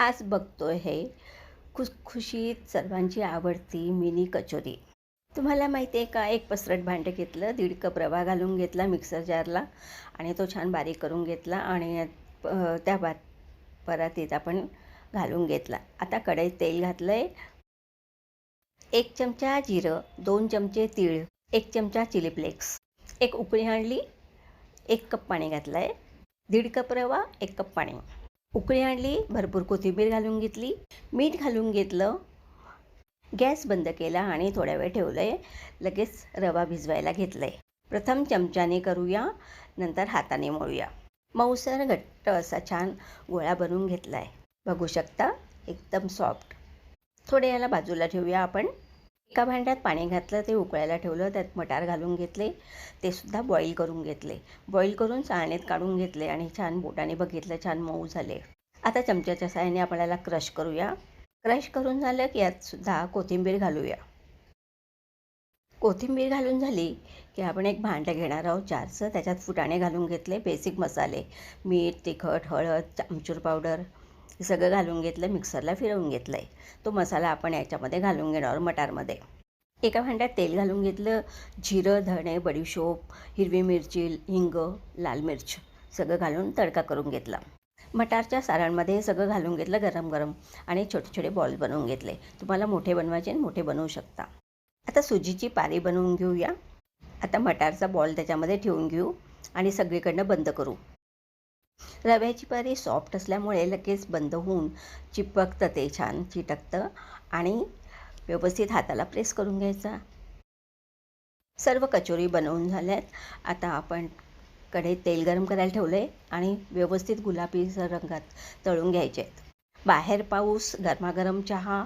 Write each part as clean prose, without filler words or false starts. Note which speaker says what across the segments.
Speaker 1: आज बघतोय हे खुसखुशीत सर्वांची आवडती मिनी कचोरी. तुम्हाला माहिती आहे का, एक पसरट भांडं घेतलं, 1.5 कप रवा घालून घेतला मिक्सर जारला आणि तो छान बारीक करून घेतला आणि त्या परातीत आपण घालून घेतला. आता कढईत तेल घातलं आहे. 1 चमचा जिरं, 2 चमचे तीळ, 1 चमचा चिली फ्लेक्स, एक उकळी आणली, 1 कप पाणी घातलं आहे. 1.5 कप रवा, 1 कप पाणी. उकळी आणली, भरपूर कोथिंबीर घालून घेतली, मीठ घालून घेतलं, गॅस बंद केला आणि थोड्या वेळ ठेवलं आहे. लगेच रवा भिजवायला घेतलं आहे. प्रथम चमच्याने करूया, नंतर हाताने मळूया. मऊसर घट्ट असा छान गोळा बनवून घेतला आहे. बघू शकता, एकदम सॉफ्ट. थोडे याला बाजूला ठेवूया आपण. एका भांड्यात पाणी घातलं, ते उकळायला ठेवलं, त्यात मटार घालून घेतले, ते सुद्धा बॉईल करून घेतले. बॉईल करून चाळणीत काढून घेतले आणि छान बोटाने बघितलं, छान मऊ झाले. आता चमच्याच्या साहाय्याने आपल्याला क्रश करूया. क्रश करून झालं की यात सुद्धा कोथिंबीर घालूया. कोथिंबीर घालून झाली की आपण एक भांडं घेणार आहोत जारचं. त्याच्यात फुटाणे घालून घेतले, बेसिक मसाले, मीठ, तिखट, हळद, आमचूर पावडर हे सगळं घालून घेतलं, मिक्सरला फिरवून घेतलं आहे. तो मसाला आपण याच्यामध्ये घालून घेणार आहोत मटारमध्ये. एका भांड्यात तेल घालून घेतलं, जिरं, धणे, बडीशोप, हिरवी मिरची, हिंग, लाल मिर्च सगळं घालून तडका करून घेतला. मटारच्या सारणमध्ये हे सगळं घालून घेतलं गरम गरम आणि छोटे छोटे बॉल बनवून घेतले. तुम्हाला मोठे बनवायचे आणि मोठे बनवू शकता. आता सुजीची पारी बनवून घेऊया. आता मटारचा बॉल त्याच्यामध्ये ठेवून घेऊ आणि सगळीकडनं बंद करू. रव्याची पारी सॉफ्ट असल्यामुळे लगेच बंद होऊन चिपकतं, ते छान चिटकतं आणि व्यवस्थित हाताला प्रेस करून घ्यायचा. सर्व कचोरी बनवून झाल्यात. आता आपण कढईत तेल गरम करायला ठेवलं आहे आणि व्यवस्थित गुलाबी रंगात तळून घ्यायचे आहेत. बाहेर पाऊस, गरमागरम चहा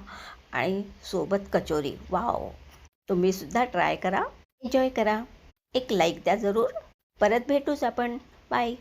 Speaker 1: आणि सोबत कचोरी. वाव! तुम्हीसुद्धा ट्राय करा, एन्जॉय करा. एक लाईक द्या जरूर. परत भेटूच आपण. बाय.